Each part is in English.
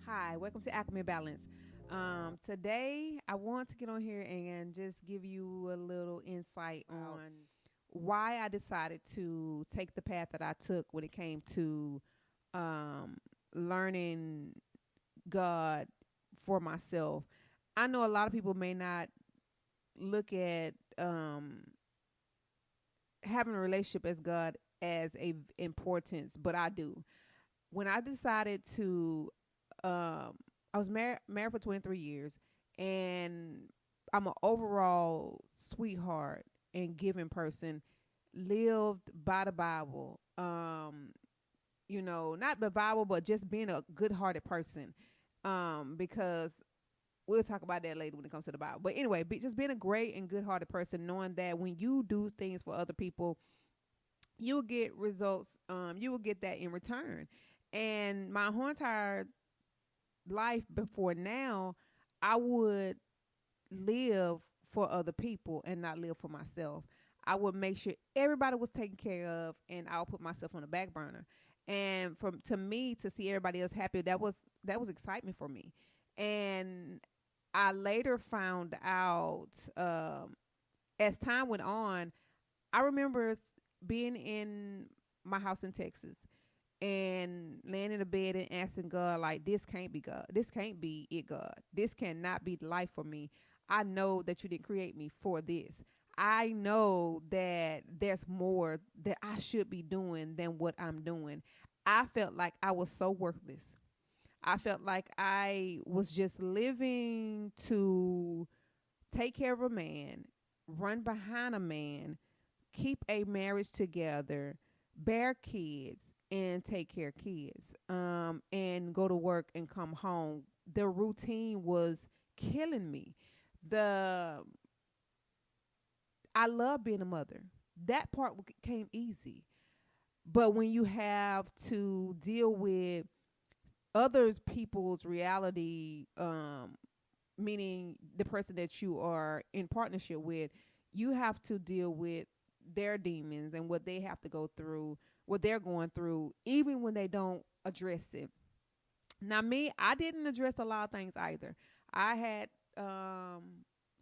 Hi, welcome to Alchemy Balance. Today, I want to get on here and just give you a little insight on why I decided to take the path that I took when it came to um, learning God for myself. I know a lot of people may not look at having a relationship as God as a importance, but I do. When I decided to, I was married for 23 years, and I'm an overall sweetheart and giving person. Lived by the Bible. Not the Bible, but just being a good-hearted person. Because we'll talk about that later when it comes to the Bible. But anyway, just being a great and good-hearted person, knowing that when you do things for other people, you will get results. You will get that in return. And my whole entire life before now, I would live for other people and not live for myself. I would make sure everybody was taken care of, and I'll put myself on the back burner. And from to me to see everybody else happy, that was excitement for me. And I later found out, as time went on, I remember being in my house in Texas and laying in the bed and asking God, like, this can't be God. This can't be it, God. This cannot be the life for me. I know that you didn't create me for this. I know that there's more that I should be doing than what I'm doing. I felt like I was so worthless. I felt like I was just living to take care of a man, run behind a man, keep a marriage together, bear kids, and take care of kids, and go to work and come home. The routine was killing me. The I love being a mother. That part came easy. But when you have to deal with others people's reality, meaning the person that you are in partnership with, you have to deal with their demons and what they have to go through, what they're going through, even when they don't address it. Now, me, I didn't address a lot of things either. I had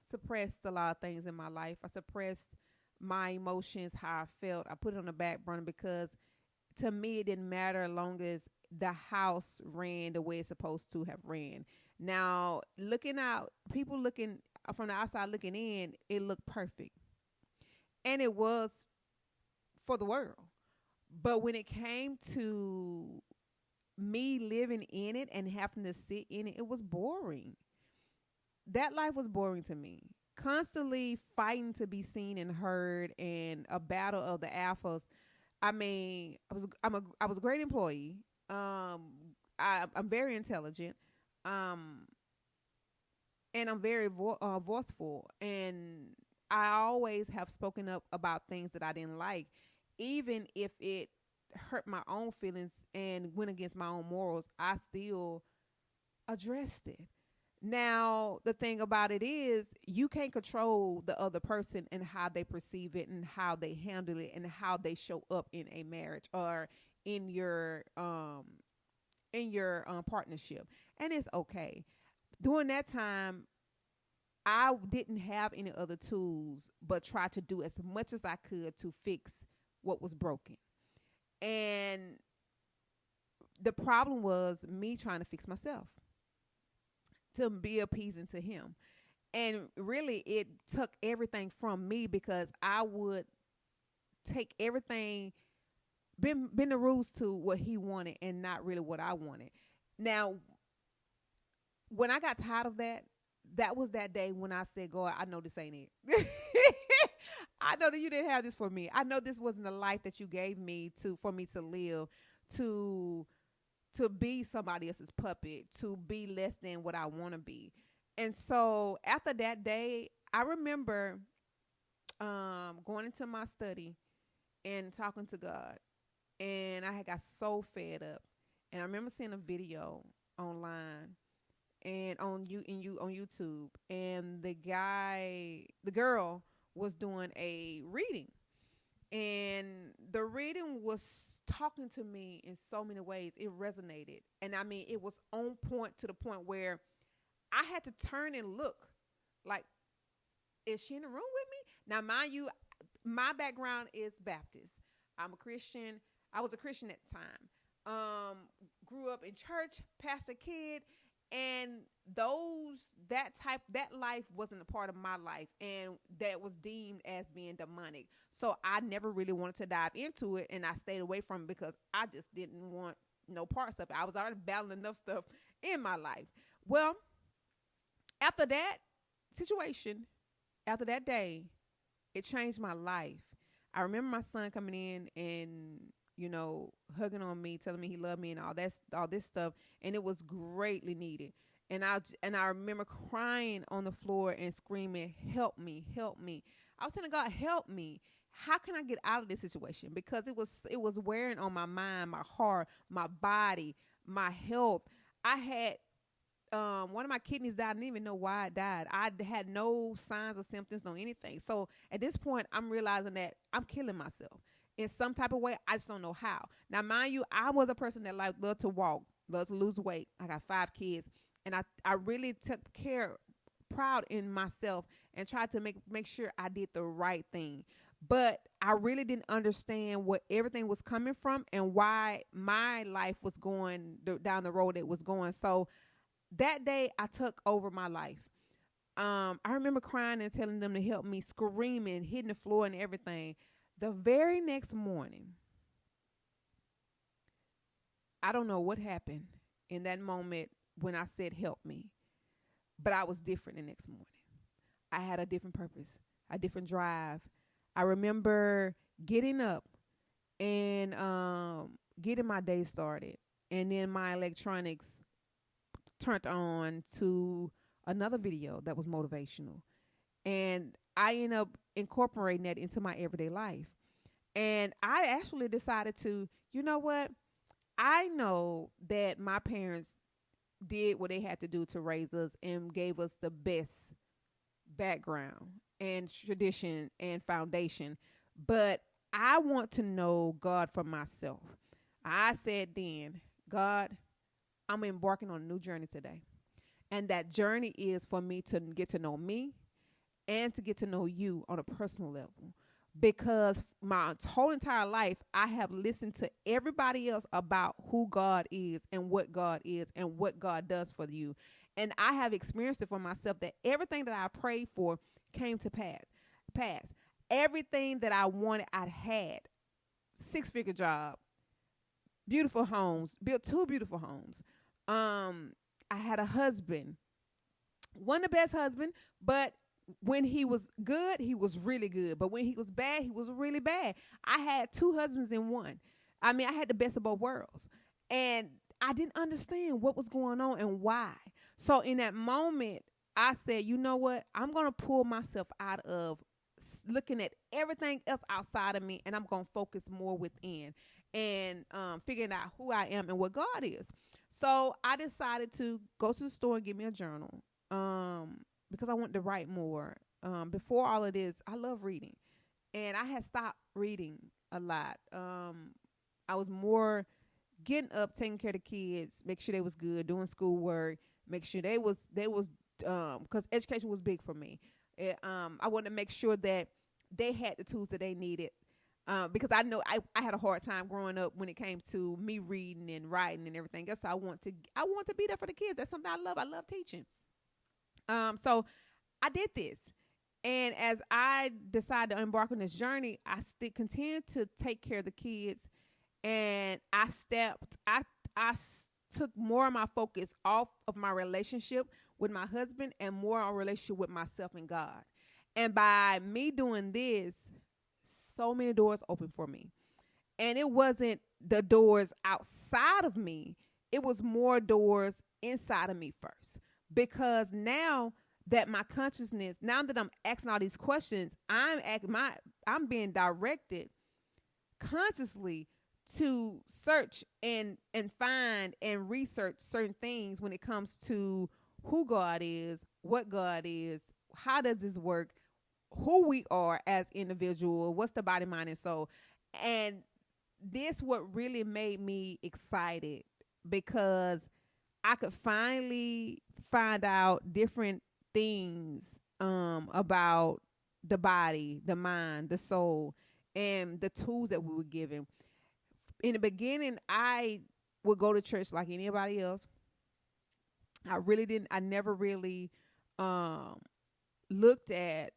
suppressed a lot of things in my life. I suppressed my emotions, how I felt. I put it on the back burner because to me, it didn't matter as long as the house ran the way it's supposed to have ran. Now, looking out, people looking from the outside looking in, it looked perfect. And it was for the world. But when it came to me living in it and having to sit in it, it was boring. That life was boring to me. Constantly fighting to be seen and heard, and a battle of the alphas. I mean, I was a great employee. I'm very intelligent. Um, and I'm very voiceful, and I always have spoken up about things that I didn't like, even if it hurt my own feelings and went against my own morals. I still addressed it. Now, the thing about it is, you can't control the other person and how they perceive it and how they handle it and how they show up in a marriage or in your partnership, and it's okay. During that time, I didn't have any other tools but try to do as much as I could to fix what was broken. And the problem was me trying to fix myself to be appeasing to him. And really, it took everything from me because I would take everything, bend the rules to what he wanted and not really what I wanted. Now, when I got tired of that, that was that day when I said, God, I know this ain't it. I know that you didn't have this for me. I know this wasn't the life that you gave me to for me to live, to be somebody else's puppet, to be less than what I want to be. And so after that day, I remember going into my study and talking to God. And I had got so fed up. And I remember seeing a video online and on YouTube, and the girl was doing a reading, And the reading was talking to me in so many ways. It resonated. And I mean, it was on point to the point where I had to turn and look like, is she in the room with me? Now, mind you, my background is Baptist. I'm a Christian. I was a Christian at the time. Grew up in church, pastor kid, and that life wasn't a part of my life, and that was deemed as being demonic. So I never really wanted to dive into it, and I stayed away from it because I just didn't want no parts of it. I was already battling enough stuff in my life. Well, after that situation, after that day, it changed my life. I remember my son coming in and, hugging on me, telling me he loved me and all this stuff. And it was greatly needed. And I remember crying on the floor and screaming, help me, help me. I was telling God, help me. How can I get out of this situation? Because it was wearing on my mind, my heart, my body, my health. I had one of my kidneys died. I didn't even know why it died. I had no signs or symptoms, no anything. So at this point, I'm realizing that I'm killing myself in some type of way. I just don't know how. Now, mind you, I was a person that loved to walk, loves to lose weight. I got 5 kids, and I really took proud in myself and tried to make sure I did the right thing. But I really didn't understand what everything was coming from and why my life was going down the road it was going. So that day, I took over my life. I remember crying and telling them to help me, screaming, hitting the floor and everything. The very next morning, I don't know what happened in that moment when I said help me, but I was different the next morning. I had a different purpose, a different drive. I remember getting up and getting my day started, and then my electronics turned on to another video that was motivational. And I ended up incorporating that into my everyday life. And I actually decided to, you know what? I know that my parents did what they had to do to raise us and gave us the best background and tradition and foundation. But I want to know God for myself. I said then, God, I'm embarking on a new journey today. And that journey is for me to get to know me and to get to know you on a personal level. Because my whole entire life, I have listened to everybody else about who God is and what God does for you. And I have experienced it for myself that everything that I prayed for came to pass. Everything that I wanted, I had. 6-figure job, beautiful homes, built 2 beautiful homes. I had a husband, wasn't the best husband, but when he was good, he was really good. But when he was bad, he was really bad. I had 2 husbands in one. I mean, I had the best of both worlds. And I didn't understand what was going on and why. So in that moment, I said, you know what? I'm going to pull myself out of looking at everything else outside of me, and I'm going to focus more within and figuring out who I am and what God is. So I decided to go to the store and get me a journal because I wanted to write more. Before all of this, I love reading, and I had stopped reading a lot. I was more getting up, taking care of the kids, make sure they was good, doing schoolwork, make sure they was because education was big for me. I wanted to make sure that they had the tools that they needed. Because I know I had a hard time growing up when it came to me reading and writing and everything else. So I want to be there for the kids. That's something I love. I love teaching. So I did this. And as I decided to embark on this journey, I continued to take care of the kids. And I took more of my focus off of my relationship with my husband and more on relationship with myself and God. And by me doing this, so many doors open for me. And it wasn't the doors outside of me. It was more doors inside of me first. Because now that my consciousness, now that I'm asking all these questions, I'm being directed consciously to search and find and research certain things when it comes to who God is, what God is, how does this work, who we are as individual, what's the body, mind, and soul. And this what really made me excited, because I could finally find out different things about the body, the mind, the soul, and the tools that we were given. In the beginning, I would go to church like anybody else. I never really looked at,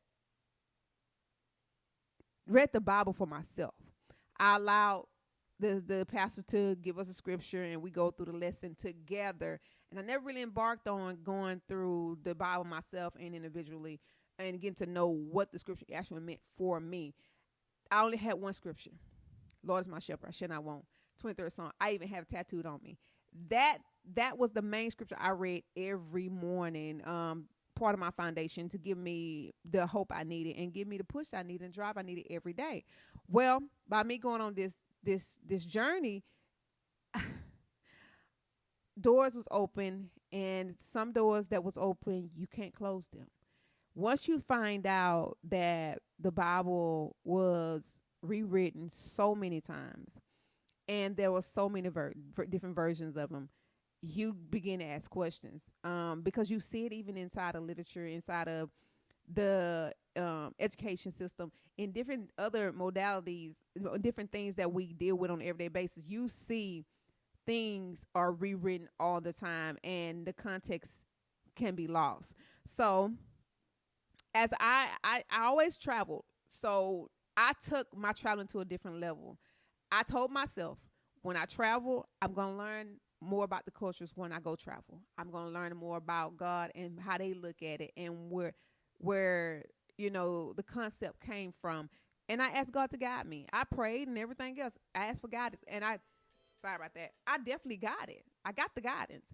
read the Bible for myself. I allowed the pastor to give us a scripture, and we go through the lesson together. And I never really embarked on going through the Bible myself and individually and getting to know what the scripture actually meant for me. I only had one scripture. Lord is my shepherd, I shall not want. 23rd Psalm. I even have it tattooed on me. That was the main scripture I read every morning. Part of my foundation to give me the hope I needed and give me the push I needed and drive I needed every day. Well, by me going on this journey, doors was open, and some doors that was open, you can't close them. Once you find out that the Bible was rewritten so many times, and there were so many different versions of them, you begin to ask questions, because you see it even inside of literature, inside of the education system, in different other modalities, different things that we deal with on an everyday basis. You see things are rewritten all the time, and the context can be lost. So as I always traveled, so I took my traveling to a different level. I told myself, when I travel, I'm going to learn more about the cultures. When I go travel, I'm going to learn more about God and how they look at it, and where the concept came from. And I asked God to guide me. I prayed and everything else. I asked for guidance, and sorry about that, I definitely got it. I got the guidance.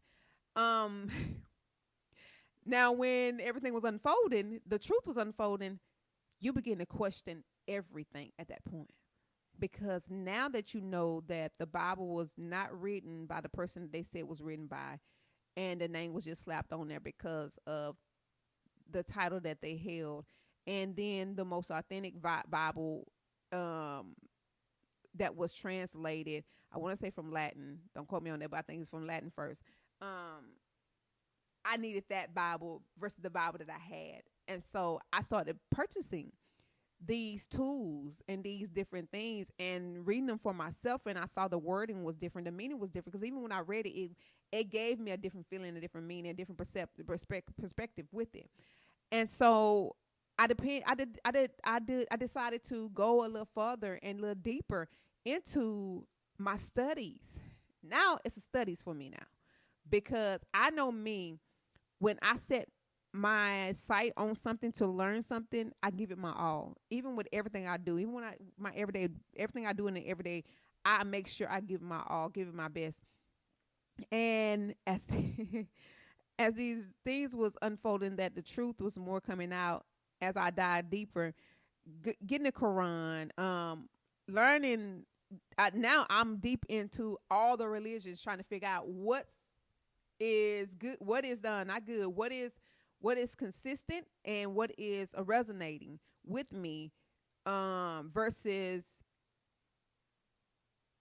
Now when everything was unfolding, the truth was unfolding, you begin to question everything at that point. Because now that you know that the Bible was not written by the person they said was written by, and the name was just slapped on there because of the title that they held, and then the most authentic Bible that was translated, I want to say from Latin. Don't quote me on that, but I think it's from Latin first. I needed that Bible versus the Bible that I had. And so I started purchasing these tools and these different things and reading them for myself, and I saw the wording was different, the meaning was different, because even when I read it, it gave me a different feeling, a different meaning, a different perspective with it. And so I decided to go a little further and a little deeper into my studies. Now it's studies for me now, because I know me, when I set my sight on something to learn something, I give it my all. Even with everything I do, even when everything I do in the everyday, I make sure I give it my all, give it my best. And as as these things was unfolding, that the truth was more coming out as I dive deeper, getting the Quran, learning. Now I'm deep into all the religions, trying to figure out what is good, what is not good, what is consistent, and what is resonating with me, versus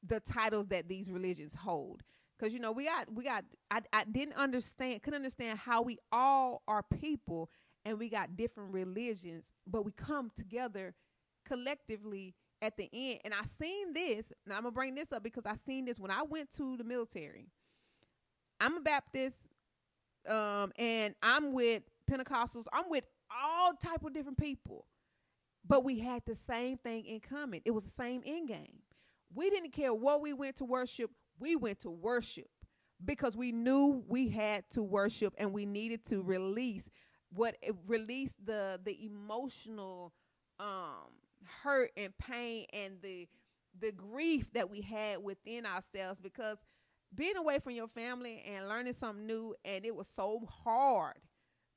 the titles that these religions hold. Because I couldn't understand how we all are people, and we got different religions, but we come together collectively at the end. And I seen this. Now I'm gonna bring this up because I seen this when I went to the military. I'm a Baptist, and I'm with Pentecostals. I'm with all type of different people, but we had the same thing in common. It was the same end game. We didn't care what we went to worship. We went to worship because we knew we had to worship, and we needed to release the emotional hurt and pain and the grief that we had within ourselves, because being away from your family and learning something new, and it was so hard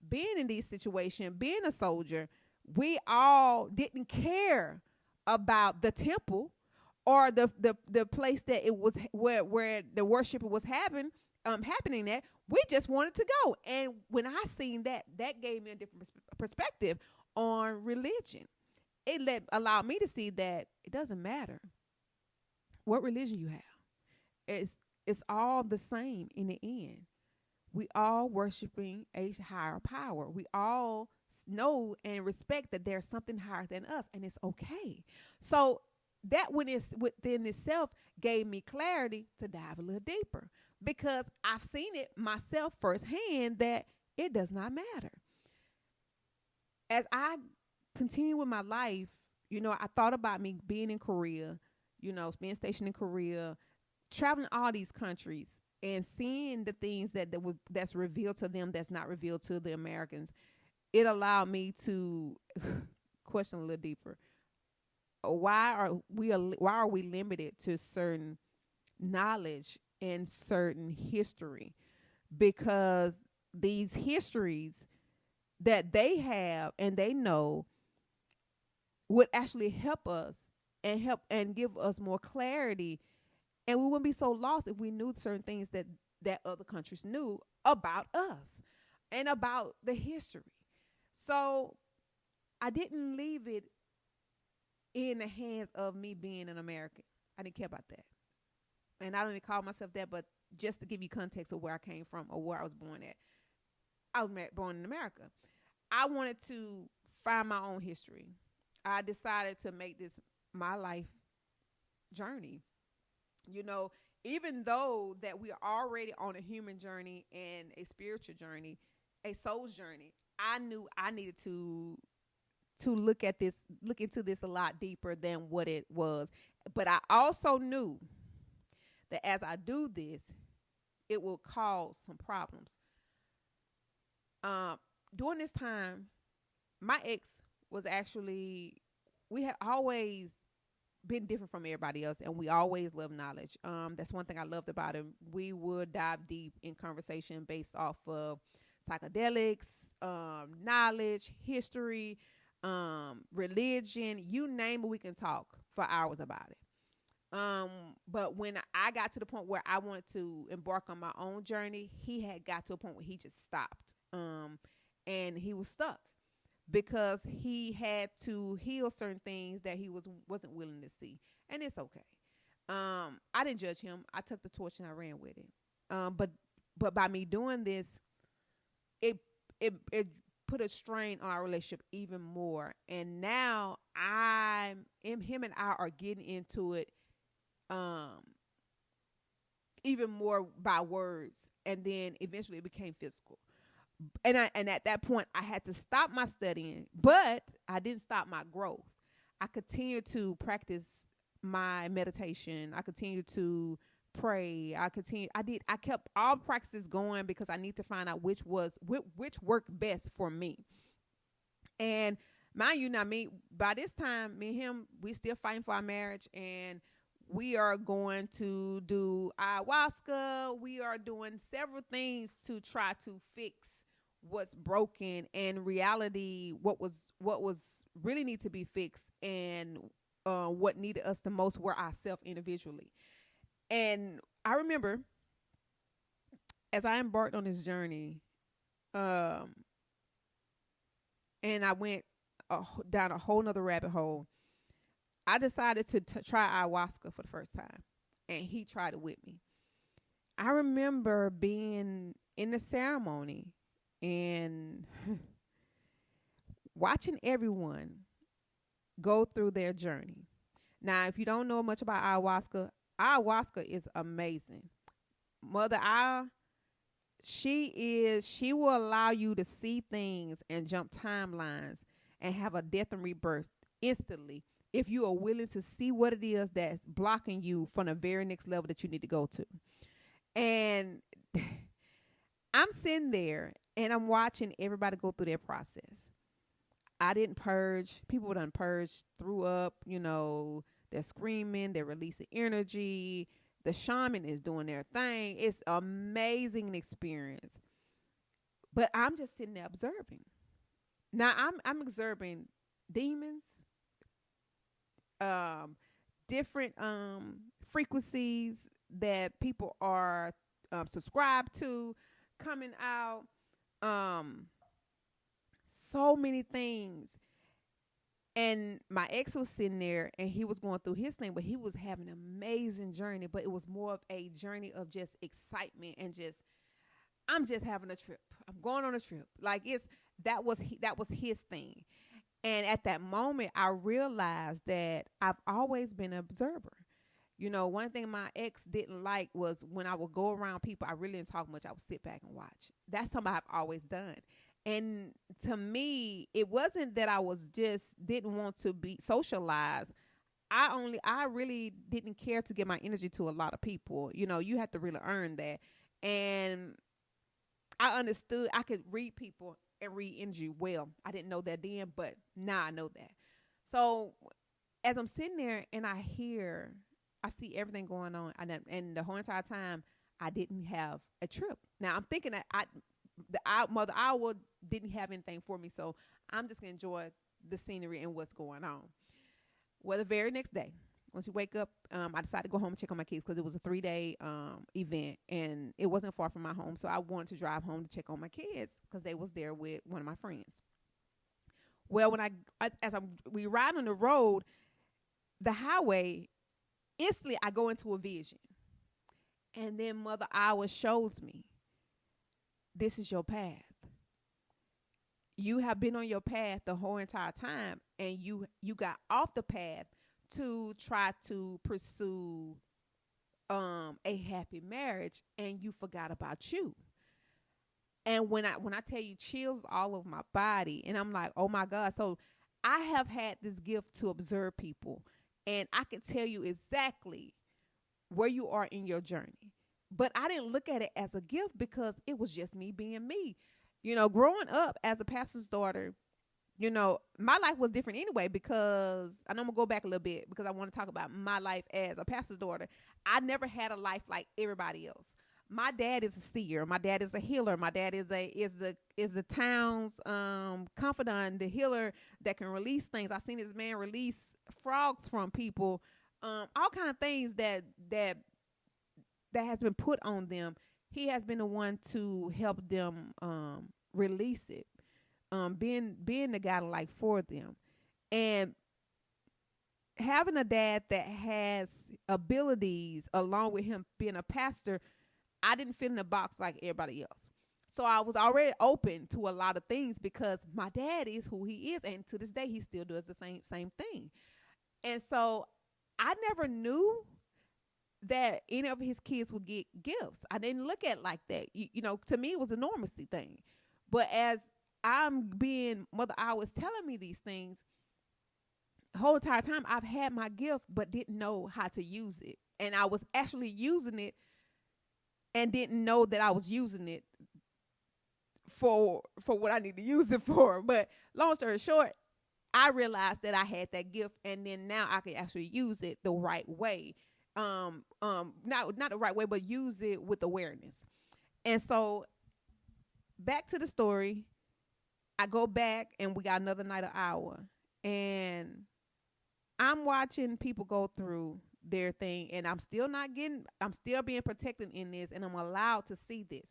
being in these situations, being a soldier. We all didn't care about the temple or the place that it was where the worship was happening at. We just wanted to go. And when I seen that gave me a different perspective on religion. Allowed me to see that it doesn't matter what religion you have. It's all the same in the end. We all worshiping a higher power. We all know and respect that there's something higher than us, and it's okay. So that within itself gave me clarity to dive a little deeper, because I've seen it myself firsthand that it does not matter. As I continue with my life, I thought about me being in Korea, being stationed in Korea, traveling all these countries and seeing the things that's revealed to them that's not revealed to the Americans. It allowed me to question a little deeper. Why are we limited to certain knowledge and certain history? Because these histories that they have and they know would actually help us and give us more clarity, and we wouldn't be so lost if we knew certain things that other countries knew about us and about the history. So I didn't leave it in the hands of me being an American. I didn't care about that. And I don't even call myself that, but just to give you context of where I came from or where I was born at. I was born in America. I wanted to find my own history. I decided to make this my life journey. Even though that we are already on a human journey and a spiritual journey, a soul's journey, I knew I needed to look into this a lot deeper than what it was. But I also knew that as I do this, it will cause some problems. During this time, my ex was actually, we had always been different from everybody else, and we always loved knowledge. That's one thing I loved about him. We would dive deep in conversation based off of psychedelics, knowledge, history, religion, you name it, we can talk for hours about it. But when I got to the point where I wanted to embark on my own journey, he had got to a point where he just stopped. And he was stuck because he had to heal certain things that he wasn't willing to see. And it's okay. I didn't judge him. I took the torch and I ran with it. But by me doing this, it put a strain on our relationship even more. And now him and I are getting into it even more by words, and then eventually it became physical. And at that point I had to stop my studying, but I didn't stop my growth. I continued to practice my meditation. I continued to pray. I kept all practices going because I need to find out which worked best for me. And mind you, now by this time, me and him, we still fighting for our marriage, and we are going to do ayahuasca. We are doing several things to try to fix what's broken, and reality, what was really need to be fixed, and what needed us the most were ourselves individually. And I remember as I embarked on this journey, and I went down a whole nother rabbit hole, I decided to try ayahuasca for the first time, and he tried it with me. I remember being in the ceremony and watching everyone go through their journey. Now, if you don't know much about ayahuasca is amazing. Mother she will allow you to see things and jump timelines and have a death and rebirth instantly if you are willing to see what it is that's blocking you from the very next level that you need to go to. And I'm sitting there and I'm watching everybody go through their process. I didn't purge. People done purged, threw up, they're screaming, they're releasing energy. The shaman is doing their thing. It's an amazing experience. But I'm just sitting there observing. Now I'm observing demons, different frequencies that people are subscribed to coming out. so many things. And my ex was sitting there and he was going through his thing, but he was having an amazing journey. But it was more of a journey of just excitement and just, I'm just having a trip. I'm going on a trip. Like that was his thing. And at that moment, I realized that I've always been an observer. You know, one thing my ex didn't like was when I would go around people, I really didn't talk much. I would sit back and watch. That's something I've always done. And to me, it wasn't that I was just didn't want to be socialized. I really didn't care to give my energy to a lot of people. You know, you have to really earn that. And I understood I could read people and read energy well. I didn't know that then, but now I know that. So as I'm sitting there and I see everything going on, and the whole entire time I didn't have a trip. Now I'm thinking that Mother Owl didn't have anything for me, so I'm just gonna enjoy the scenery and what's going on. Well, the very next day, once you wake up, I decided to go home and check on my kids because it was a 3-day event, and it wasn't far from my home, so I wanted to drive home to check on my kids because they was there with one of my friends. Well, when we ride on the road, the highway, instantly I go into a vision, and then Mother Owl shows me, this is your path. You have been on your path the whole entire time, and you got off the path to try to pursue a happy marriage, and you forgot about you. And when I tell you, chills all over my body, and I'm like, oh my God. So I have had this gift to observe people, and I can tell you exactly where you are in your journey. But I didn't look at it as a gift because it was just me being me. You know, growing up as a pastor's daughter, you know, my life was different anyway, because I know I'm going to go back a little bit because I want to talk about my life as a pastor's daughter. I never had a life like everybody else. My dad is a seer. My dad is a healer. My dad is the town's confidant, the healer that can release things. I've seen this man release frogs from people, all kind of things that has been put on them. He has been the one to help them release it, being the guy like for them. And having a dad that has abilities along with him being a pastor, I didn't fit in a box like everybody else. So I was already open to a lot of things because my dad is who he is. And to this day, he still does the same thing. And so I never knew that any of his kids would get gifts. I didn't look at it like that. You know, to me, it was a normalcy thing. But as Mother Owl was telling me these things, the whole entire time I've had my gift, but didn't know how to use it. And I was actually using it and didn't know that I was using it for what I need to use it for. But long story short, I realized that I had that gift, and then now I can actually use it the right way. Not the right way, but use it with awareness. And so back to the story, I go back and we got another night of hour, and I'm watching people go through their thing, and I'm still being protected in this, and I'm allowed to see this,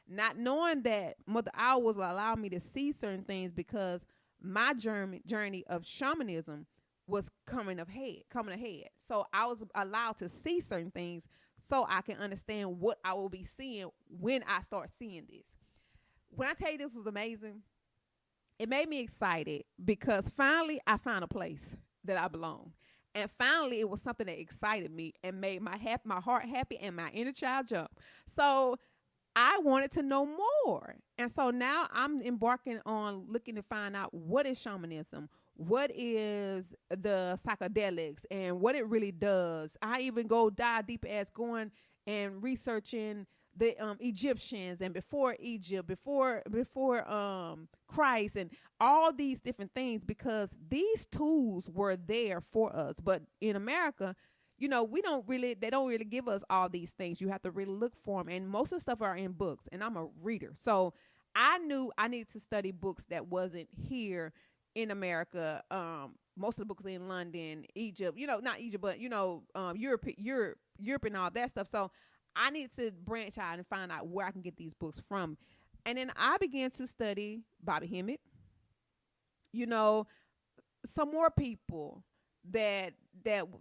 not knowing that Mother Owl was allowing me to see certain things because my journey of shamanism was coming ahead. So I was allowed to see certain things so I can understand what I will be seeing when I start seeing this. When I tell you this was amazing, it made me excited because finally I found a place that I belong. And finally it was something that excited me and made my heart happy and my inner child jump. So I wanted to know more. And so now I'm embarking on looking to find out what is shamanism, what is the psychedelics, and what it really does. I even go dive deep as going and researching the Egyptians and before Egypt, before Christ, and all these different things, because these tools were there for us. But in America, you know, they don't really give us all these things. You have to really look for them. And most of the stuff are in books, and I'm a reader. So I knew I needed to study books that wasn't here in America. Most of the books in London, Egypt, not Egypt, but, Europe and all that stuff. So I need to branch out and find out where I can get these books from. And then I began to study Bobby Hemmett. you know, some more people that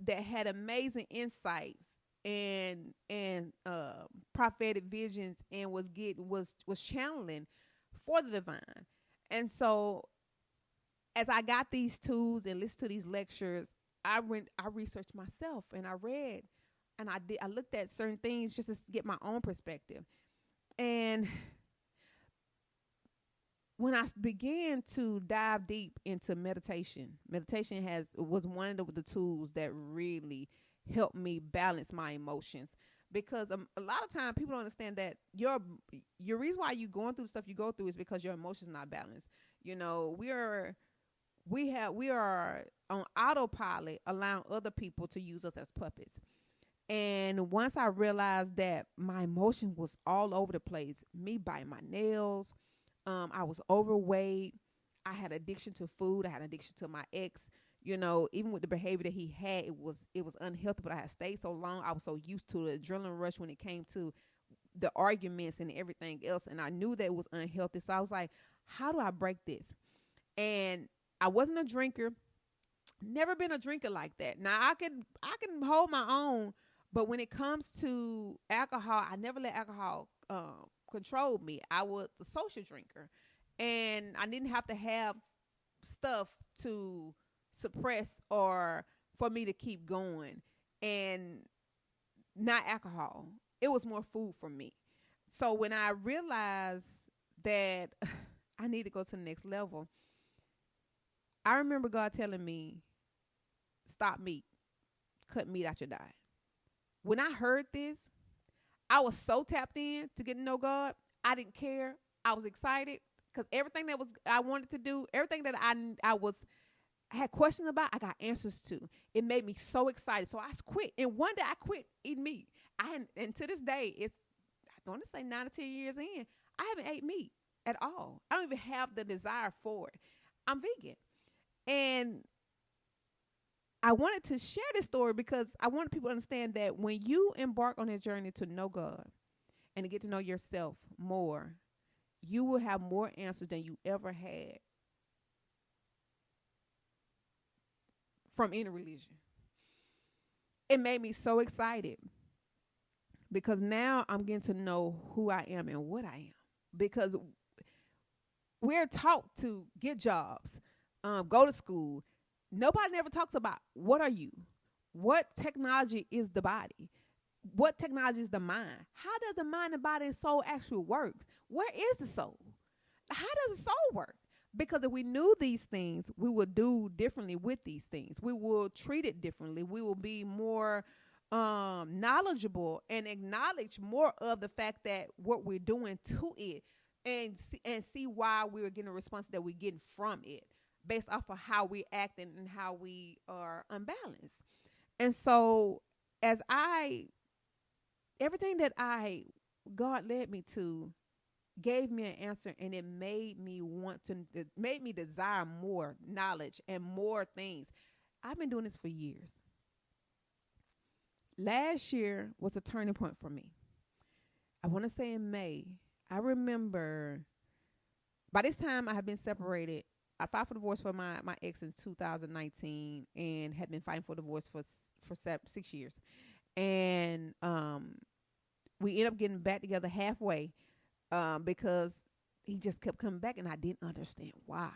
had amazing insights and prophetic visions and was channeling for the divine. And so as I got these tools and listened to these lectures, I researched myself and I read and I looked at certain things just to get my own perspective. And when I began to dive deep into meditation was one of the tools that really helped me balance my emotions. Because a lot of time people don't understand that your reason why you going through the stuff you go through is because your emotions not balanced. You know, we are on autopilot, allowing other people to use us as puppets. And once I realized that my emotion was all over the place, me biting my nails, I was overweight, I had addiction to food, I had addiction to my ex. You know, even with the behavior that he had, it was unhealthy. But I had stayed so long, I was so used to the adrenaline rush when it came to the arguments and everything else, and I knew that it was unhealthy. So I was like, how do I break this? And I wasn't a drinker, never been a drinker like that. Now I can hold my own, but when it comes to alcohol, I never let alcohol control me. I was a social drinker, and I didn't have to have stuff to suppress or for me to keep going. And not alcohol. It was more food for me. So when I realized that I need to go to the next level, I remember God telling me, stop meat, cut meat out your diet. When I heard this, I was so tapped in to get to know God. I didn't care. I was excited because everything that I wanted to do, everything that I had questions about, I got answers to. It made me so excited. So I quit. And one day I quit eating meat. And to this day, I want to say 9 or 10 years in, I haven't ate meat at all. I don't even have the desire for it. I'm vegan. And I wanted to share this story because I want people to understand that when you embark on a journey to know God and to get to know yourself more, you will have more answers than you ever had from any religion. It made me so excited because now I'm getting to know who I am and what I am. Because we're taught to get jobs, go to school. Nobody never talks about what are you? What technology is the body? What technology is the mind? How does the mind and body and soul actually work? Where is the soul? How does the soul work? Because if we knew these things, we would do differently with these things. We will treat it differently. We will be more knowledgeable and acknowledge more of the fact that what we're doing to it and see why we're getting a response that we're getting from it based off of how we act and how we are unbalanced. And so everything that God led me to gave me an answer, and it made me desire more knowledge and more things. I've been doing this for years. Last year was a turning point for me. I want to say in May. I remember by this time I had been separated. I filed for divorce for my ex in 2019 and had been fighting for divorce for 6 years. And we ended up getting back together halfway because he just kept coming back and I didn't understand why.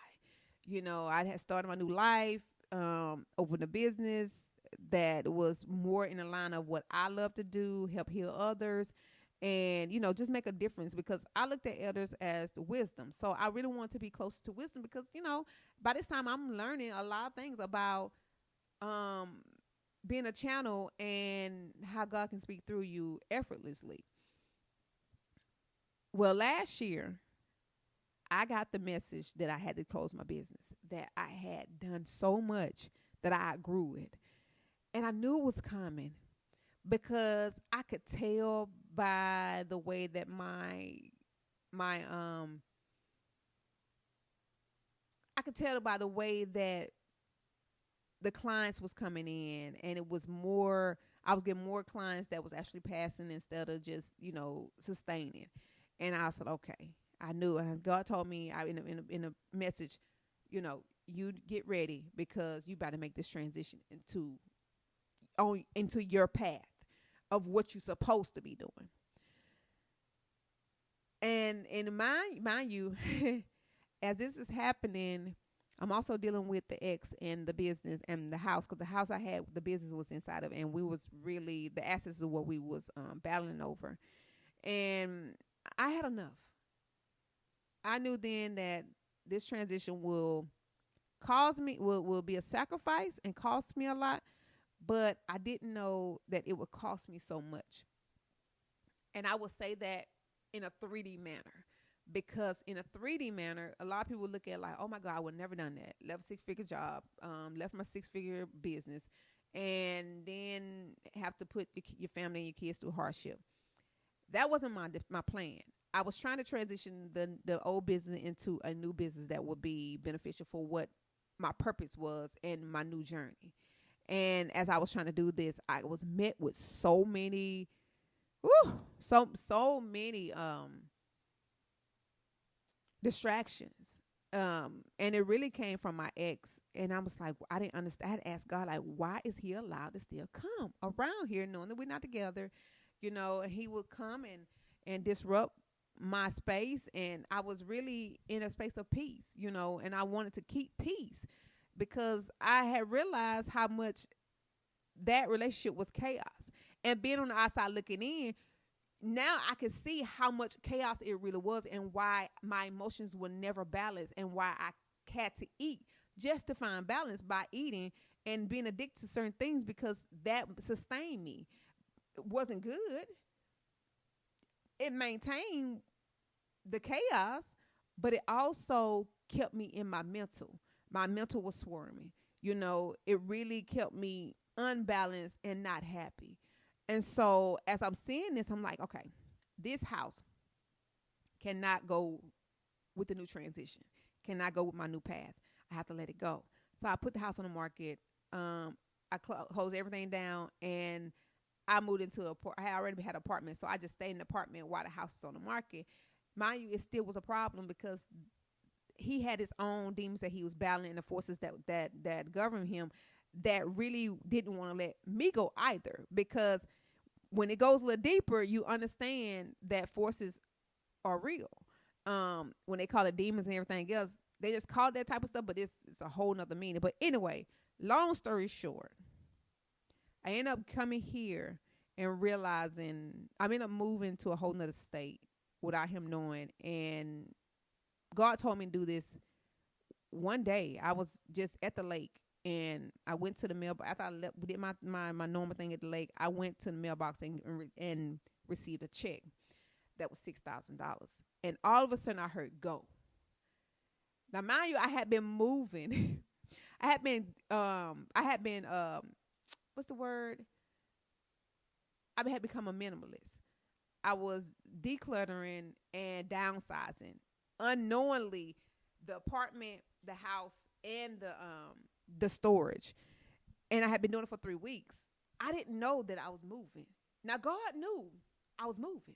You know, I had started my new life, opened a business that was more in the line of what I love to do, help heal others. And, you know, just make a difference because I looked at elders as the wisdom. So I really want to be close to wisdom because, you know, by this time I'm learning a lot of things about being a channel and how God can speak through you effortlessly. Well, last year, I got the message that I had to close my business, that I had done so much that I outgrew it. And I knew it was coming because I could tell by the way that I could tell by the way that the clients was coming in, and it was more, I was getting more clients that was actually passing instead of just, you know, sustaining. And I said, okay, I knew it. And God told me in a message, you know, you get ready because you about to make this transition into your path of what you're supposed to be doing. And mind you, as this is happening, I'm also dealing with the ex and the business and the house, because the house I had, the business was inside of, and we was really, the assets of what we was battling over. And I had enough. I knew then that this transition will be a sacrifice and cost me a lot, but I didn't know that it would cost me so much. And I would say that in a 3D manner, because in a 3D manner, a lot of people look at like, oh my God, I would have never done that. Left a 6-figure job, left my 6-figure business, and then have to put your family and your kids through hardship. That wasn't my plan. I was trying to transition the old business into a new business that would be beneficial for what my purpose was and my new journey. And as I was trying to do this, I was met with so many distractions. And it really came from my ex. And I was like, I didn't understand. I had to ask God, like, why is he allowed to still come around here knowing that we're not together? And he would come and disrupt my space. And I was really in a space of peace, and I wanted to keep peace because I had realized how much that relationship was chaos. And being on the outside looking in, now I can see how much chaos it really was and why my emotions were never balanced and why I had to eat just to find balance by eating and being addicted to certain things, because that sustained me. It wasn't good. It maintained the chaos, but it also kept me in my mental. My mental was swarming. It really kept me unbalanced and not happy. And so as I'm seeing this, I'm like, okay, this house cannot go with the new transition, cannot go with my new path. I have to let it go. So I put the house on the market. I closed everything down, and I moved into I had already had an apartment, so I just stayed in the apartment while the house was on the market. Mind you, it still was a problem because he had his own demons that he was battling, and the forces that govern him that really didn't want to let me go either. Because when it goes a little deeper, you understand that forces are real. When they call it demons and everything else, they just call it that type of stuff, but it's a whole nother meaning. But anyway, long story short, I end up coming here and realizing I ended up moving to a whole nother state without him knowing. And God told me to do this one day. I was just at the lake, and I went to the mailbox. After I did my normal thing at the lake, I went to the mailbox and received a check that was $6,000. And all of a sudden, I heard go. Now, mind you, I had been moving. I had been, what's the word? I had become a minimalist. I was decluttering and downsizing. Unknowingly, the apartment, the house, and the storage. And I had been doing it for 3 weeks. I didn't know that I was moving. Now, God knew I was moving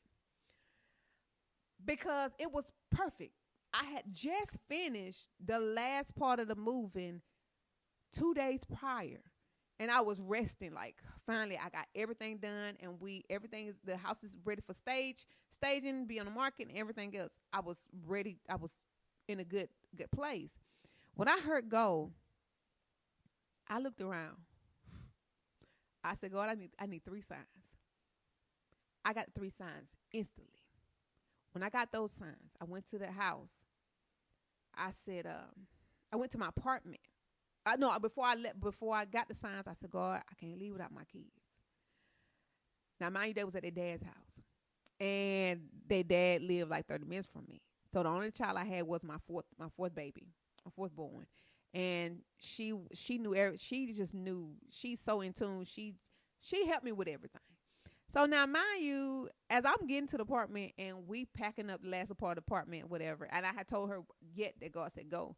because it was perfect. I had just finished the last part of the moving 2 days prior. And I was resting, like, finally I got everything done, and the house is ready for staging, be on the market and everything else. I was ready. I was in a good place. When I heard go, I looked around. I said, God, I need 3 signs. I got 3 signs instantly. When I got those signs, I went to the house. I said, I went to my apartment. Before I got the signs, I said, God, I can't leave without my kids. Now, mind you, they was at their dad's house. And their dad lived like 30 minutes from me. So the only child I had was my fourth baby, my fourth born. And she knew, she just knew, she's so in tune. She helped me with everything. So now, mind you, as I'm getting to the apartment and we packing up the last part of the apartment, whatever, and I had told her yet that God said go,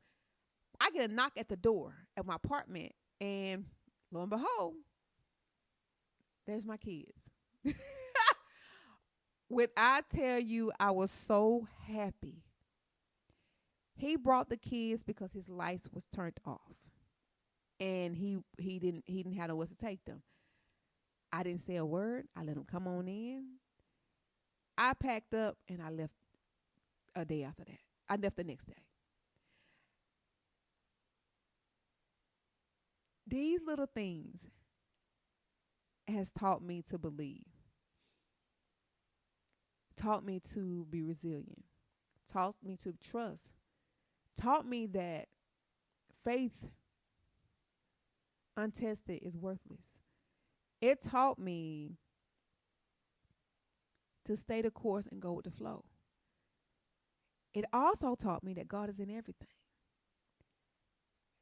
I get a knock at the door at my apartment, and lo and behold, there's my kids. When I tell you I was so happy, He brought the kids because his lights was turned off, and he didn't have nowhere to take them. I didn't say a word. I let him come on in. I packed up and I left a day after that. I left the next day. These little things has taught me to believe, taught me to be resilient, taught me to trust, taught me that faith untested is worthless. It taught me to stay the course and go with the flow. It also taught me that God is in everything.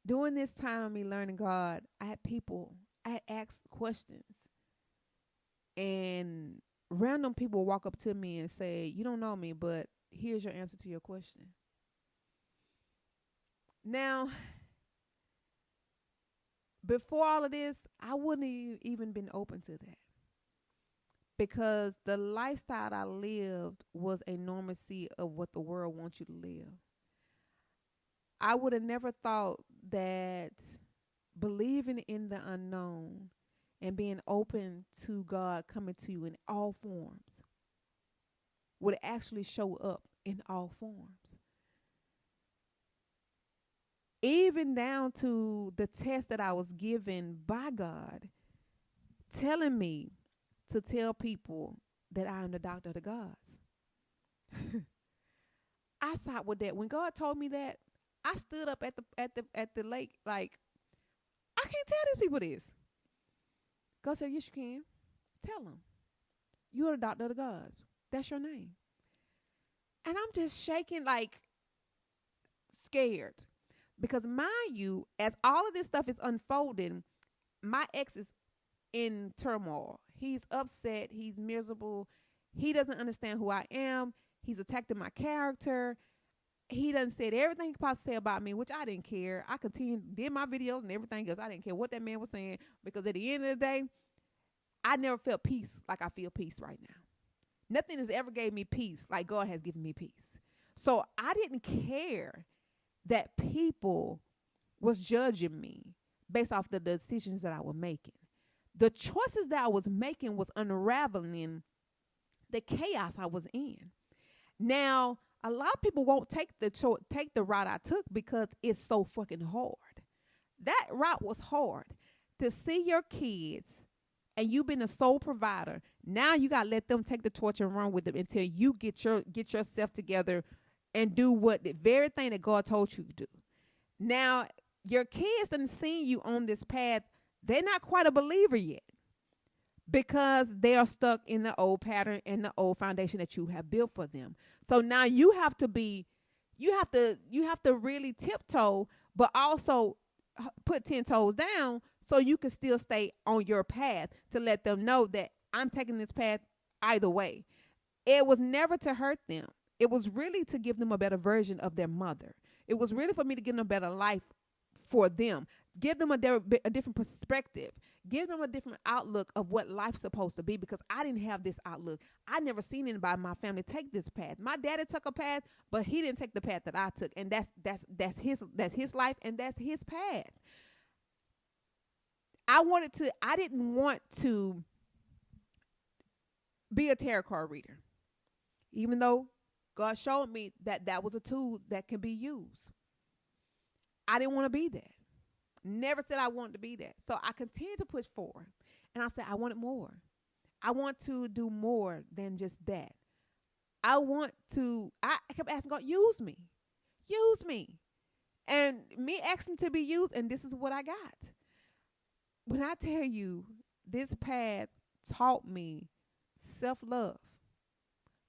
During this time of me learning God, I had asked questions. And random people walk up to me and say, "You don't know me, but here's your answer to your question." Now, before all of this, I wouldn't even been open to that, because the lifestyle I lived was a normacy of what the world wants you to live. I would have never thought that believing in the unknown and being open to God coming to you in all forms would actually show up in all forms. Even down to the test that I was given by God, telling me to tell people that I am the doctor of the gods. I sat with that. When God told me that, I stood up at the lake like, I can't tell these people this. God said, "Yes, you can. Tell them. You are the doctor of the gods. That's your name." And I'm just shaking, like scared. Because mind you, as all of this stuff is unfolding, my ex is in turmoil. He's upset. He's miserable. He doesn't understand who I am. He's attacking my character. He done said everything he could possibly say about me, which I didn't care. I continued, did my videos and everything else. I didn't care what that man was saying, because at the end of the day, I never felt peace like I feel peace right now. Nothing has ever gave me peace like God has given me peace. So I didn't care that people was judging me based off the decisions that I was making. The choices that I was making was unraveling the chaos I was in. Now, a lot of people won't take the route I took because it's so fucking hard. That route was hard. To see your kids and you been a sole provider, now you got to let them take the torch and run with it until you get yourself together and do what the very thing that God told you to do. Now, your kids done seen you on this path. They're not quite a believer yet, because they are stuck in the old pattern and the old foundation that you have built for them. So now you have to really tiptoe, but also put 10 toes down so you can still stay on your path, to let them know that I'm taking this path either way. It was never to hurt them. It was really to give them a better version of their mother. It was really for me to give them a better life for them. Give them a different perspective. Give them a different outlook of what life's supposed to be, because I didn't have this outlook. I never seen anybody in my family take this path. My daddy took a path, but he didn't take the path that I took, and that's his life, and that's his path. I didn't want to be a tarot card reader, even though God showed me that was a tool that can be used. I didn't want to be that. Never said I wanted to be that. So I continued to push forward. And I said, I wanted more. I want to do more than just that. I kept asking God, use me. Use me. And me asking to be used, and this is what I got. When I tell you, this path taught me self-love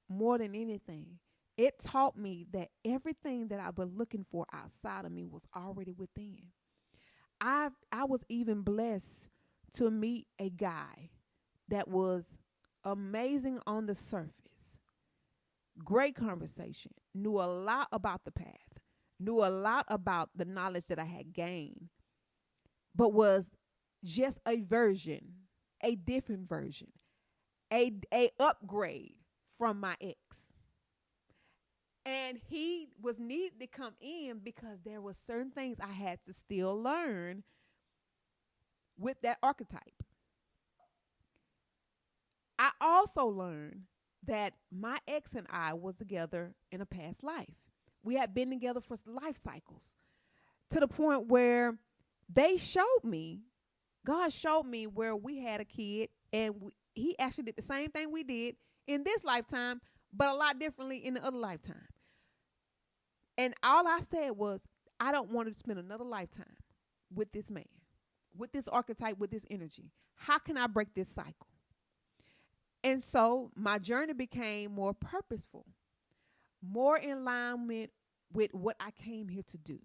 more than anything. It taught me that everything that I've been looking for outside of me was already within. I was even blessed to meet a guy that was amazing on the surface. Great conversation. Knew a lot about the path. Knew a lot about the knowledge that I had gained. But was just a different version, a upgrade from my ex. And he was needed to come in because there were certain things I had to still learn with that archetype. I also learned that my ex and I was together in a past life. We had been together for life cycles to the point where they showed me, God showed me where we had a kid, and he actually did the same thing we did in this lifetime, but a lot differently in the other lifetime. And all I said was, I don't want to spend another lifetime with this man, with this archetype, with this energy. How can I break this cycle? And so my journey became more purposeful, more in alignment with what I came here to do.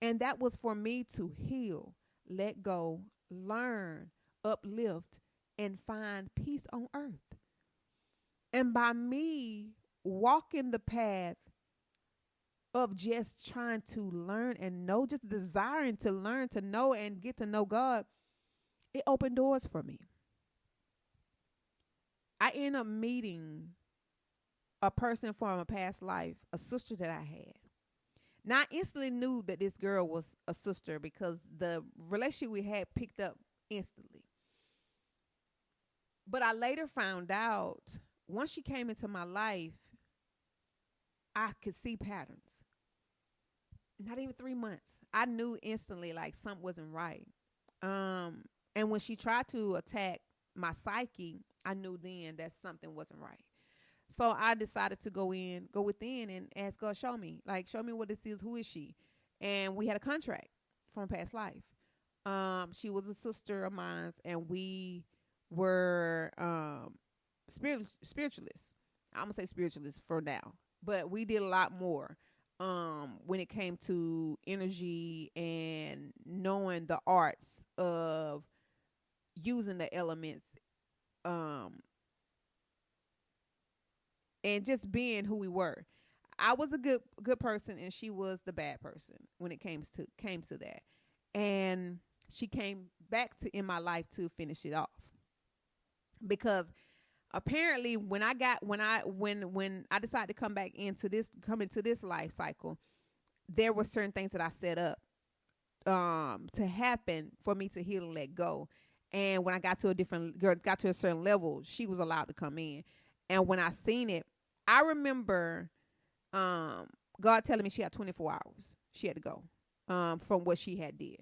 And that was for me to heal, let go, learn, uplift, and find peace on earth. And by me walking the path of just trying to learn and know, just desiring to learn, to know, and get to know God, it opened doors for me. I ended up meeting a person from a past life, a sister that I had. Now, I instantly knew that this girl was a sister because the relationship we had picked up instantly. But I later found out, once she came into my life, I could see patterns. Not even 3 months. I knew instantly like something wasn't right. And when she tried to attack my psyche, I knew then that something wasn't right. So I decided to go within and ask God, show me what this is. Who is she? And we had a contract from a past life. She was a sister of mine, and we were spiritualists. I'm going to say spiritualists for now. But we did a lot more when it came to energy and knowing the arts of using the elements and just being who we were. I was a good person, and she was the bad person when it came to that. And she came back in my life to finish it off. Because apparently when I decided to come into this life cycle, there were certain things that I set up to happen for me to heal and let go. And when I got to a certain level, she was allowed to come in. And when I seen it, I remember God telling me she had 24 hours. She had to go from what she had did.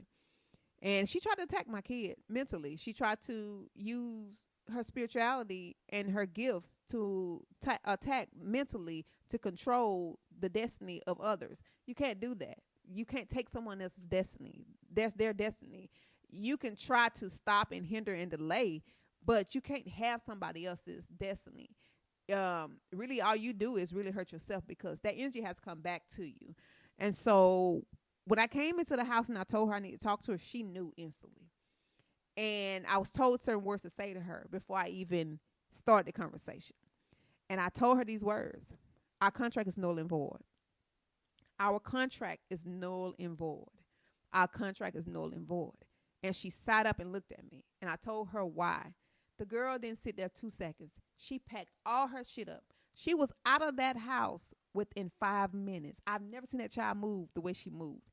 And she tried to attack my kid mentally. She tried to use her spirituality and her gifts to attack mentally to control the destiny of others. You can't do that. You can't take someone else's destiny. That's their destiny. You can try to stop and hinder and delay, but you can't have somebody else's destiny. Really all you do is really hurt yourself because that energy has come back to you. And so when I came into the house and I told her I need to talk to her, she knew instantly. And I was told certain words to say to her before I even started the conversation. And I told her these words: our contract is null and void. Our contract is null and void. Our contract is null and void. And she sat up and looked at me. And I told her why. The girl didn't sit there 2 seconds. She packed all her shit up. She was out of that house within 5 minutes. I've never seen that child move the way she moved.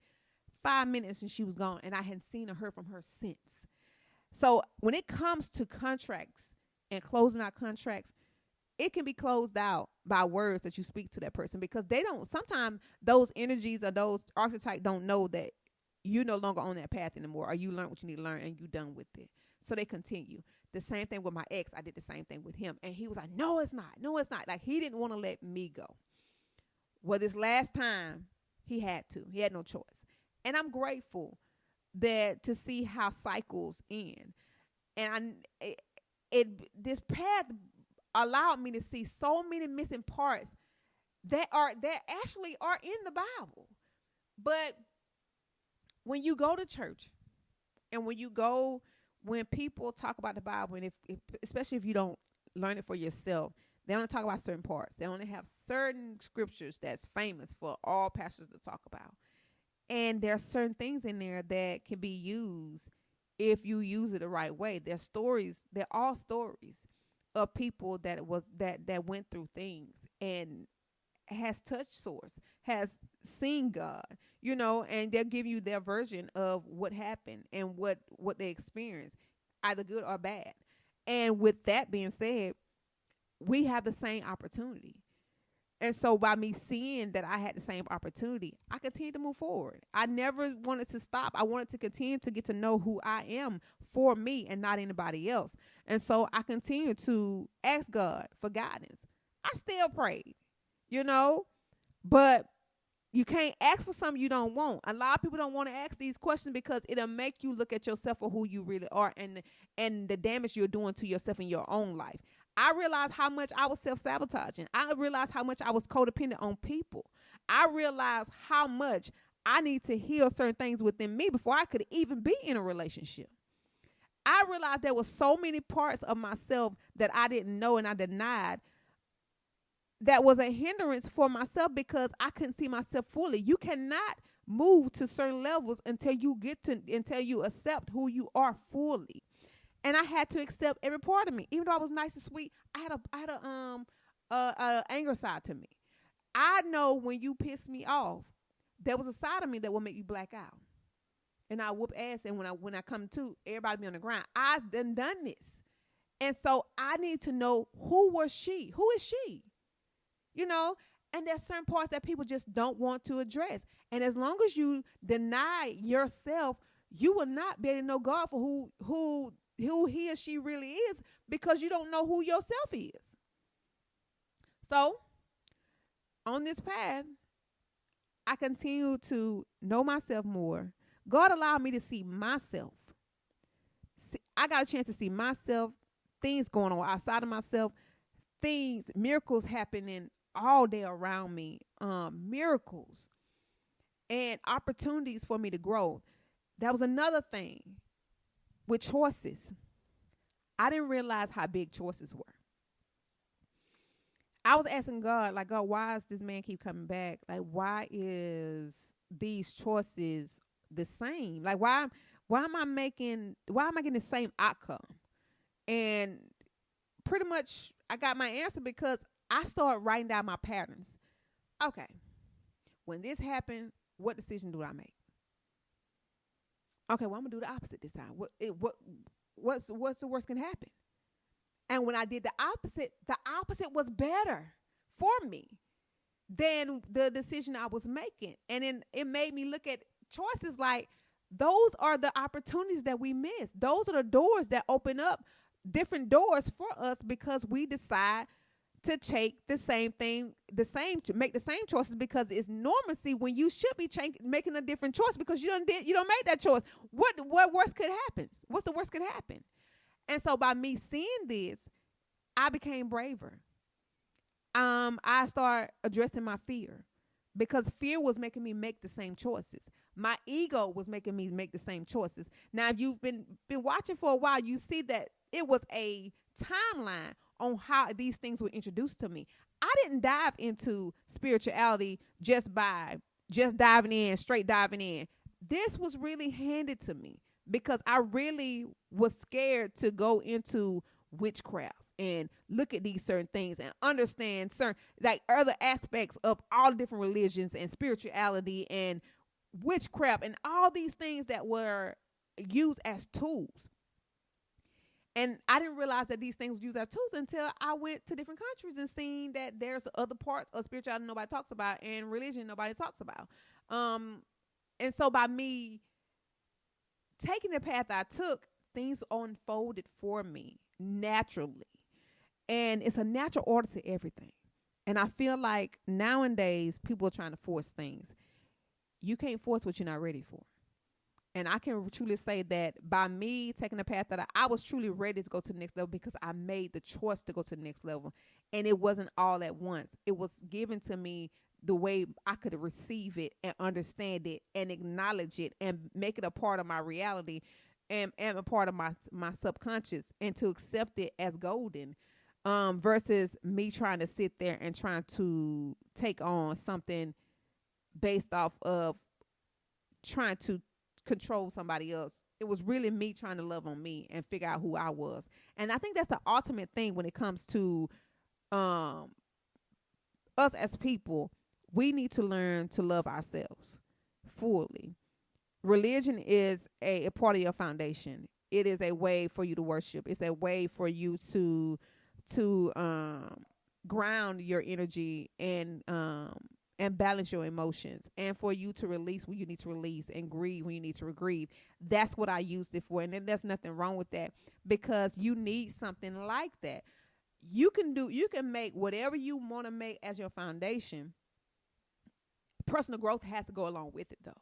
5 minutes and she was gone. And I hadn't seen or heard from her since. So when it comes to contracts and closing out contracts, it can be closed out by words that you speak to that person, because they don't, sometimes those energies or those archetypes don't know that you're no longer on that path anymore, or you learned what you need to learn and you done with it. So they continue. The same thing with my ex. I did the same thing with him. And he was like, no, it's not. No, it's not. Like, he didn't want to let me go. Well, this last time he had to. He had no choice. And I'm grateful that to see how cycles end. And this path allowed me to see so many missing parts that actually are in the Bible. But when you go to church and when people talk about the Bible, and if especially if you don't learn it for yourself, they only talk about certain parts. They only have certain scriptures that's famous for all pastors to talk about. And there are certain things in there that can be used if you use it the right way. They're stories. They're all stories of people that went through things and has touched source, has seen God, and they'll give you their version of what happened and what they experienced, either good or bad. And with that being said, we have the same opportunity. And so by me seeing that I had the same opportunity, I continued to move forward. I never wanted to stop. I wanted to continue to get to know who I am for me and not anybody else. And so I continued to ask God for guidance. I still prayed, but you can't ask for something you don't want. A lot of people don't want to ask these questions because it'll make you look at yourself for who you really are and the damage you're doing to yourself in your own life. I realized how much I was self-sabotaging. I realized how much I was codependent on people. I realized how much I need to heal certain things within me before I could even be in a relationship. I realized there were so many parts of myself that I didn't know and I denied that was a hindrance for myself because I couldn't see myself fully. You cannot move to certain levels until you accept who you are fully. And I had to accept every part of me. Even though I was nice and sweet, I had a anger side to me. I know when you piss me off, there was a side of me that will make you black out. And I whoop ass, and when I come to, everybody be on the ground. I've done this. And so I need to know who was she? Who is she? And there's certain parts that people just don't want to address. And as long as you deny yourself, you will not be able to know God for who he or she really is because you don't know who yourself is. So on this path, I continue to know myself more. God allowed me to see myself. I got a chance to see myself, things going on outside of myself, miracles happening all day around me, miracles and opportunities for me to grow. That was another thing with choices. I didn't realize how big choices were. I was asking God, like, God, why does this man keep coming back? Like, why is these choices the same? Like, why am I getting the same outcome? And pretty much I got my answer because I started writing down my patterns. Okay, when this happened, what decision do I make? Okay, well, I'm gonna do the opposite this time. What's the worst can happen? And when I did the opposite was better for me than the decision I was making. And then it made me look at choices like those are the opportunities that we miss. Those are the doors that open up different doors for us because we decide to take make the same choices because it's normacy when you should be making a different choice because you don't make that choice. What worse could happen? What's the worst could happen? And so by me seeing this, I became braver. I started addressing my fear because fear was making me make the same choices. My ego was making me make the same choices. Now, if you've been watching for a while, you see that it was a timeline on how these things were introduced to me. I didn't dive into spirituality just diving in. This was really handed to me because I really was scared to go into witchcraft and look at these certain things and understand certain like other aspects of all different religions and spirituality and witchcraft and all these things that were used as tools. And I didn't realize that these things were used as tools until I went to different countries and seen that there's other parts of spirituality nobody talks about and religion nobody talks about. And so by me taking the path I took, things unfolded for me naturally. And it's a natural order to everything. And I feel like nowadays people are trying to force things. You can't force what you're not ready for. And I can truly say that by me taking the path that I was truly ready to go to the next level because I made the choice to go to the next level. And it wasn't all at once. It was given to me the way I could receive it and understand it and acknowledge it and make it a part of my reality and a part of my subconscious and to accept it as golden versus me trying to sit there and trying to take on something based off of trying to control somebody else. It was really me trying to love on me and figure out who I was. And I think that's the ultimate thing when it comes to us as people, we need to learn to love ourselves fully. Religion is a part of your foundation. It is a way for you to worship. It's a way for you to ground your energy and balance your emotions, and for you to release when you need to release and grieve when you need to grieve. That's what I used it for, and then there's nothing wrong with that, because you need something like that. You can make whatever you want to make as your foundation. Personal growth has to go along with it, though.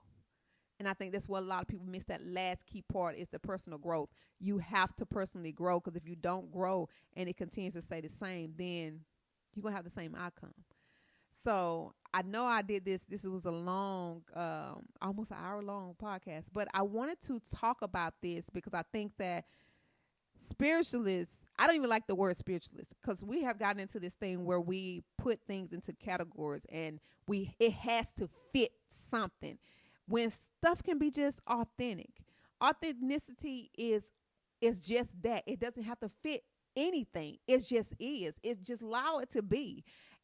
And I think that's what a lot of people miss. That last key part is the personal growth. You have to personally grow, because if you don't grow and it continues to stay the same, then you're going to have the same outcome. So I know I did this. This was a long, almost an hour-long podcast. But I wanted to talk about this because I think that spiritualists, I don't even like the word spiritualist, because we have gotten into this thing where we put things into categories and it has to fit something, when stuff can be just authentic. Authenticity is just that. It doesn't have to fit anything. It just is. It just allow it to be.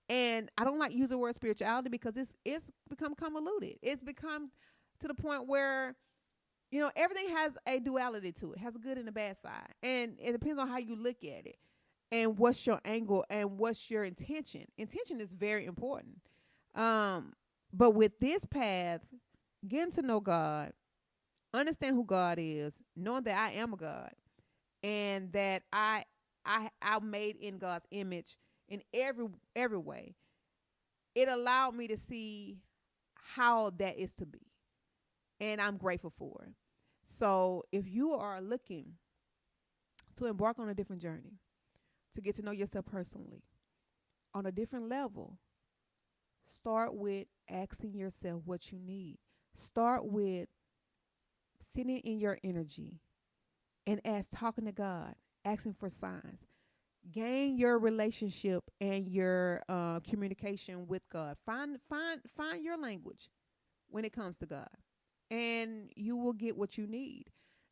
And I don't like using the word spirituality because it's become convoluted. It's become to the point where, everything has a duality to it. It has a good and a bad side. And it depends on how you look at it and what's your angle and what's your intention. Intention is very important. But with this path, getting to know God, understand who God is, knowing that I am a God, and that I'm made in God's image in every way, it allowed me to see how that is to be. And I'm grateful for it. So if you are looking to embark on a different journey, to get to know yourself personally on a different level, start with asking yourself what you need. Start with sitting in your energy and talking to God, asking for signs. Gain your relationship and your communication with God. Find your language when it comes to God, and you will get what you need.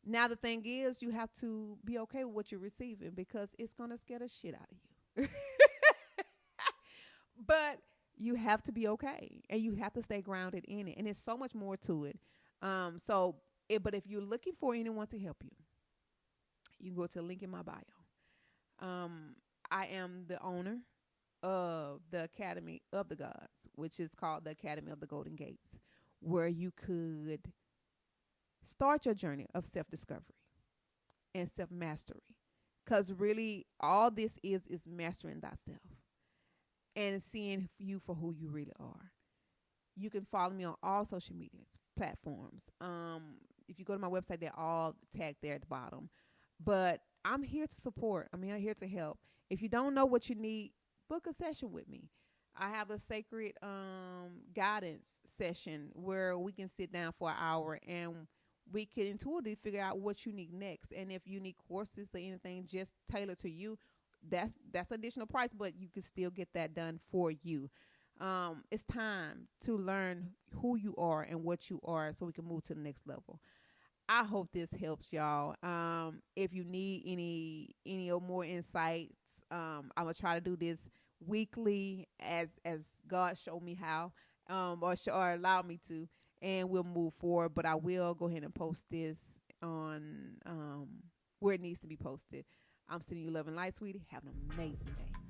Now, the thing is, you have to be okay with what you're receiving, because it's going to scare the shit out of you. But you have to be okay, and you have to stay grounded in it. And there's so much more to it. But if you're looking for anyone to help you, you can go to the link in my bio. I am the owner of the Academy of the Gods, which is called the Academy of the Golden Gates, where you could start your journey of self-discovery and self-mastery. Because really, all this is mastering thyself and seeing you for who you really are. You can follow me on all social media platforms. If you go to my website, they're all tagged there at the bottom. But I'm here to support. I'm here to help. If you don't know what you need, book a session with me. I have a sacred guidance session where we can sit down for an hour and we can intuitively figure out what you need next. And if you need courses or anything just tailored to you, that's additional price, but you can still get that done for you. It's time to learn who you are and what you are so we can move to the next level. I hope this helps y'all. If you need any or more insights, I'm gonna try to do this weekly as God showed me how, or allow me to, and we'll move forward. But I will go ahead and post this on where it needs to be posted. I'm sending you love and light, sweetie. Have an amazing day.